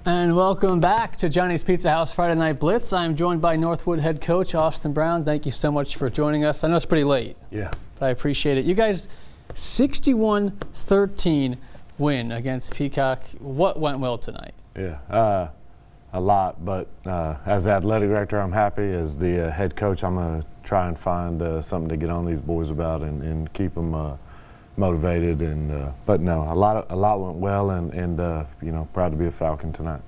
And welcome back to Johnny's Pizza House Friday Night Blitz. I'm joined by Northwood head coach Austin Brown. Thank you so much for joining us. I know it's pretty late. Yeah. But I appreciate it. You guys, 61-13 win against Peacock. What went well tonight? Yeah, a lot. But as the athletic director, I'm happy. As the head coach, I'm going to try and find something to get on these boys about and keep them motivated. But no, a lot went well, and you know, proud to be a Falcon tonight.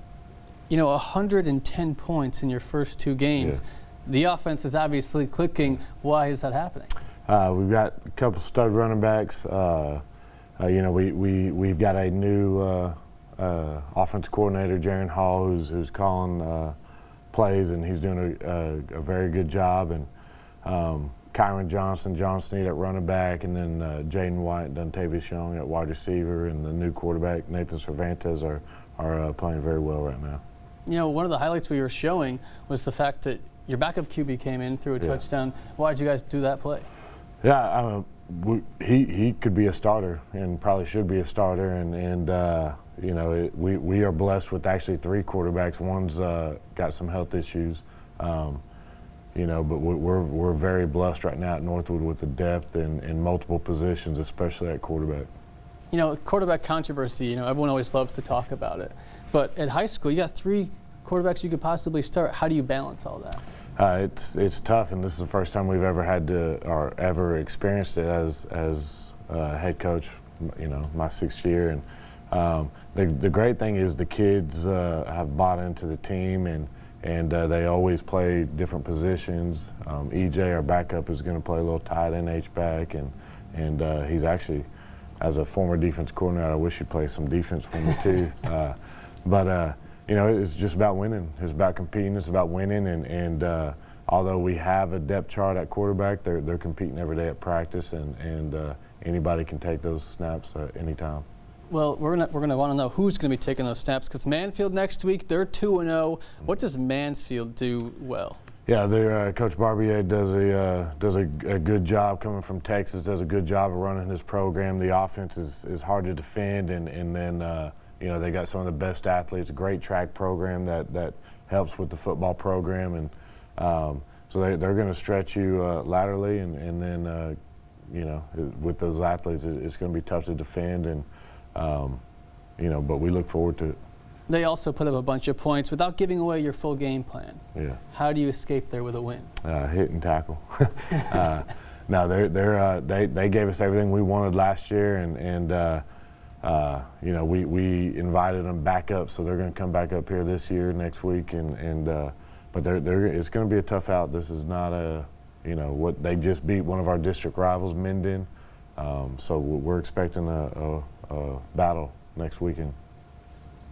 You know, 110 points in your first two games. Yeah. The offense is obviously clicking. Why is that happening? We've got a couple stud running backs. You know, we've got a new offensive coordinator, Jaron Hall, who's calling plays, and he's doing a very good job. And Kyron Johnson, John Snead at running back, and then Jaden White, Duntavius Young at wide receiver, and the new quarterback, Nathan Cervantes, are playing very well right now. You know, one of the highlights we were showing was the fact that your backup QB came in, threw a touchdown. Why did you guys do that play? Yeah, he could be a starter and probably should be a starter, and you know, we are blessed with actually three quarterbacks. One's got some health issues. You know, but we're very blessed right now at Northwood with the depth in multiple positions, especially at quarterback. You know, quarterback controversy, you know, everyone always loves to talk about it. But at high school, you got three quarterbacks you could possibly start. How do you balance all that? It's tough, and this is the first time we've ever had to or ever experienced it as head coach. You know, my 6th year, and the great thing is the kids have bought into the team, and they always play different positions. EJ, our backup, is going to play a little tight end H-back, and he's actually, as a former defense coordinator, I wish he'd play some defense for me too. But you know, it's just about winning. It's about competing. It's about winning. And although we have a depth chart at quarterback, they're competing every day at practice, and anybody can take those snaps anytime. Well, we're gonna want to know who's going to be taking those snaps, because Mansfield next week, they're 2-0. What does Mansfield do well? Yeah, Coach Barbier does a good job coming from Texas. Does a good job of running his program. The offense is hard to defend, and then you know, they got some of the best athletes. A great track program that helps with the football program, and so they're going to stretch you laterally, and then you know, with those athletes, it's going to be tough to defend, and you know, but we look forward to it. They also put up a bunch of points without giving away your full game plan. Yeah. How do you escape there with a win? Hit and tackle. No, they gave us everything we wanted last year, and you know, we invited them back up, so they're going to come back up here this year, next week, but it's going to be a tough out. This is not you know, what they just beat one of our district rivals, Minden, so we're expecting a battle next weekend.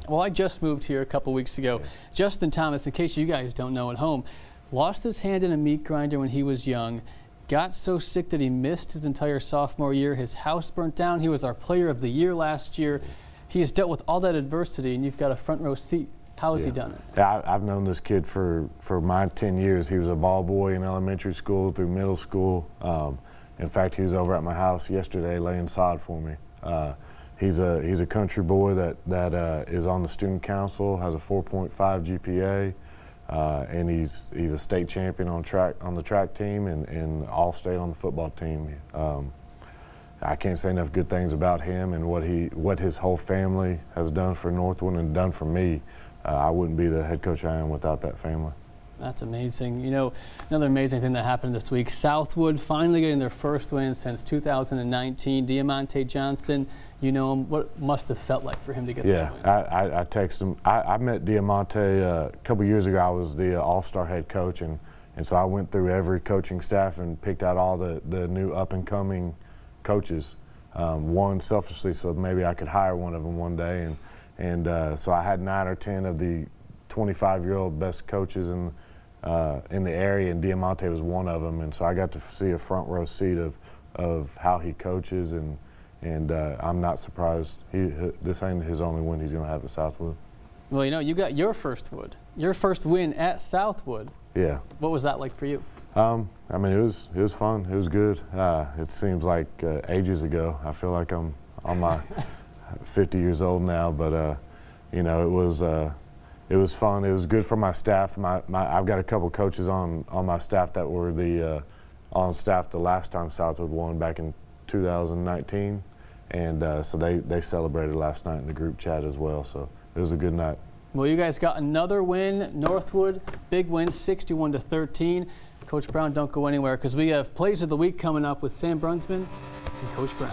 Well, I just moved here a couple weeks ago. Yeah. Justin Thomas, in case you guys don't know at home, lost his hand in a meat grinder when he was young, got so sick that he missed his entire sophomore year. His house burnt down. He was our player of the year last year. He has dealt with all that adversity, and you've got a front row seat. How has he done it? Yeah, I've known this kid for my 10 years. He was a ball boy in elementary school through middle school. In fact, he was over at my house yesterday laying sod for me. He's a country boy that is on the student council, has a 4.5 GPA, and he's a state champion on the track team and all state on the football team. I can't say enough good things about him and what his whole family has done for Northwood and done for me. I wouldn't be the head coach I am without that family. That's amazing. You know, another amazing thing that happened this week, Southwood finally getting their first win since 2019. Diamante Johnson, you know him. What must have felt like for him to get that win? Yeah, I texted him. I met Diamante a couple years ago. I was the all-star head coach, and so I went through every coaching staff and picked out all the new up-and-coming coaches. One selfishly, so maybe I could hire one of them one day, and so I had 9 or 10 of the 25-year-old best coaches in the area, and Diamante was one of them, and so I got to see a front row seat of how he coaches, and I'm not surprised. This ain't his only win he's going to have at Southwood. Well, you know, you got your first win at Southwood. Yeah. What was that like for you? I mean, it was fun. It was good. It seems like ages ago. I feel like I'm on my 50 years old now, but you know, it was. it was fun. It was good for my staff. I've got a couple coaches on my staff that were on staff the last time Southwood won back in 2019, and so they celebrated last night in the group chat as well. So it was a good night. Well, you guys got another win. Northwood, big win, 61-13. Coach Brown, don't go anywhere because we have Plays of the Week coming up with Sam Brunsman and Coach Brown.